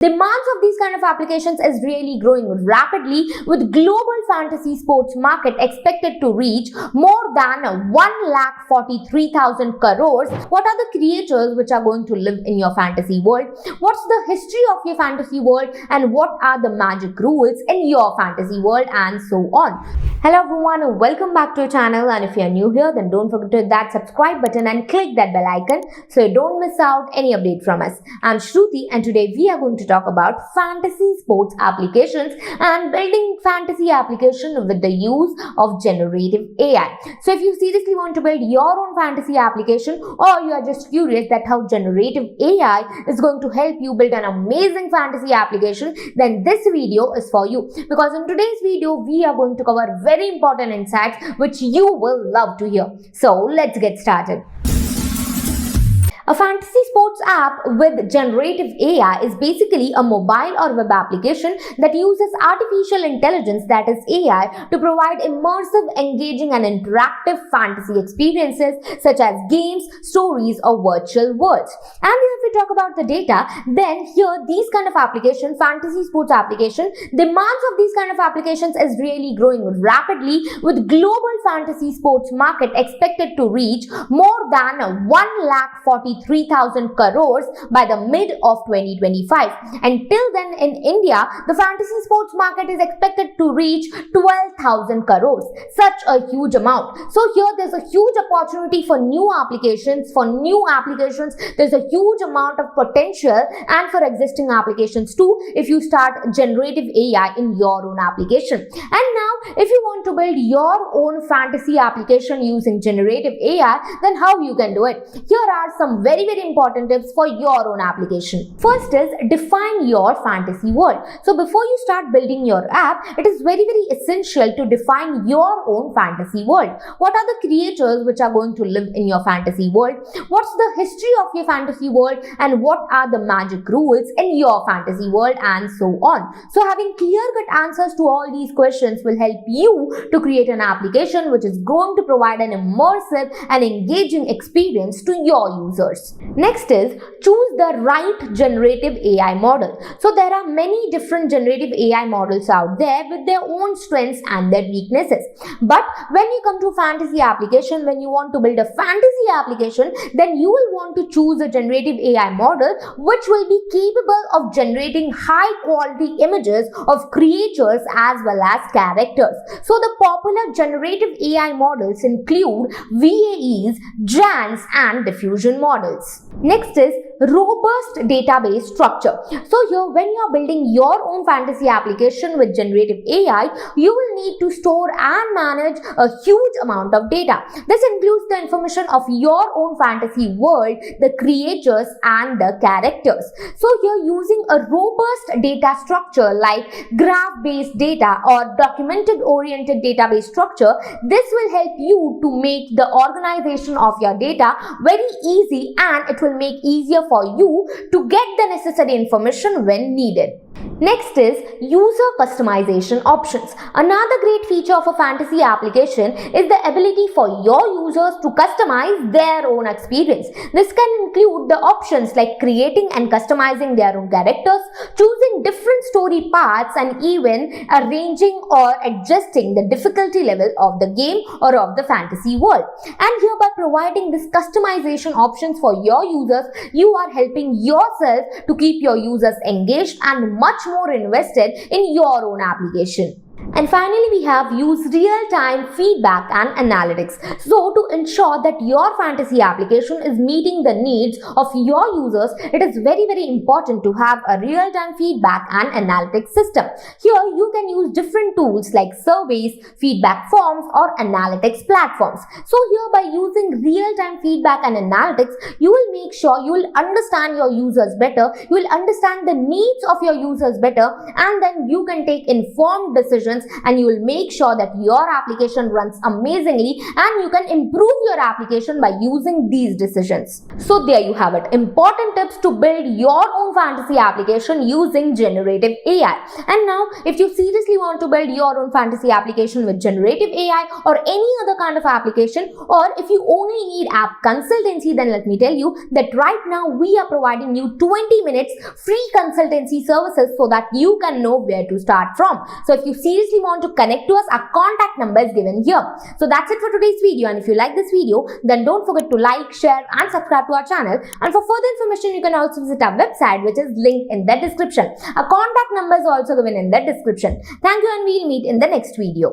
Demands of these kind of applications is really growing rapidly, with global fantasy sports market expected to reach more than 1,43,000 crores. What are the creatures which are going to live in your fantasy world? What's the history of your fantasy world, and what are the magic rules in your fantasy world, and so on. Hello everyone, and welcome back to our channel, and if you are new here, then don't forget to hit that subscribe button and click that bell icon so you don't miss out any update from us. I'm Shruti, and today we are going to talk about fantasy sports applications and building fantasy application with the use of generative AI. So if you seriously want to build your own fantasy application, or you are just curious that how generative AI is going to help you build an amazing fantasy application, then this video is for you, because in today's video we are going to cover very important insights which you will love to hear. So let's get started. A fantasy sports app with generative AI is basically a mobile or web application that uses artificial intelligence, that is AI, to provide immersive, engaging and interactive fantasy experiences such as games, stories or virtual worlds. And if we talk about the data, then here these kind of application, fantasy sports application, demands of these kind of applications is really growing rapidly, with global fantasy sports market expected to reach more than 1,43,000 crores by the mid of 2025. Until then, in India, the fantasy sports market is expected to reach 12,000 crores. Such a huge amount. So here there's a huge opportunity for new applications. There's a huge amount of potential, and for existing applications too, if you start generative AI in your own application. And now, if you want to build your own fantasy application using generative AI, then how you can do it? Here are some very important tips for your own application. First is define your fantasy world. So before you start building your app, it is very essential to define your own fantasy world. What are the creatures which are going to live in your fantasy world? What's the history of your fantasy world, and what are the magic rules in your fantasy world, and so on. So having clear-cut answers to all these questions will help you to create an application which is going to provide an immersive and engaging experience to your users. Next is choose the right generative AI model. So there are many different generative AI models out there with their own strengths and their weaknesses. But when you come to fantasy application, when you want to build a fantasy application, then you will want to choose a generative AI model which will be capable of generating high quality images of creatures as well as characters. So the popular generative AI models include VAEs, GANs and diffusion models. Next is robust database structure. So here, when you are building your own fantasy application with generative AI, you will need to store and manage a huge amount of data. This includes the information of your own fantasy world, the creatures and the characters. So here, using a robust data structure like graph-based data or documented-oriented database structure, this will help you to make the organization of your data very easy, and it will make easier for you to get the necessary information when needed. Next is user customization options. Another great feature of a fantasy application is the ability for your users to customize their own experience. This can include the options like creating and customizing their own characters, choosing different story paths, and even arranging or adjusting the difficulty level of the game or of the fantasy world. And here, by providing this customization options for your users, you are helping yourself to keep your users engaged and much more invested in your own application. And finally, we have use real-time feedback and analytics. So to ensure that your fantasy application is meeting the needs of your users, it is very important to have a real-time feedback and analytics system. Here you can use different tools like surveys, feedback forms or analytics platforms. So here, by using real-time feedback and analytics, you will make sure you will understand your users better, you will understand the needs of your users better, and then you can take informed decisions decisions, and you will make sure that your application runs amazingly and you can improve your application by using these decisions. So there you have it. Important tips to build your own fantasy application using generative AI. And now, if you seriously want to build your own fantasy application with generative AI or any other kind of application, or if you only need app consultancy, then let me tell you that right now we are providing you 20 minutes free consultancy services so that you can know where to start from. So if you seriously want to connect to us, our contact number is given here. So that's it for today's video, and if you like this video, then don't forget to like, share and subscribe to our channel. And for further information, you can also visit our website, which is linked in the description. Our contact number is also given in the description. Thank you, and we'll meet in the next video.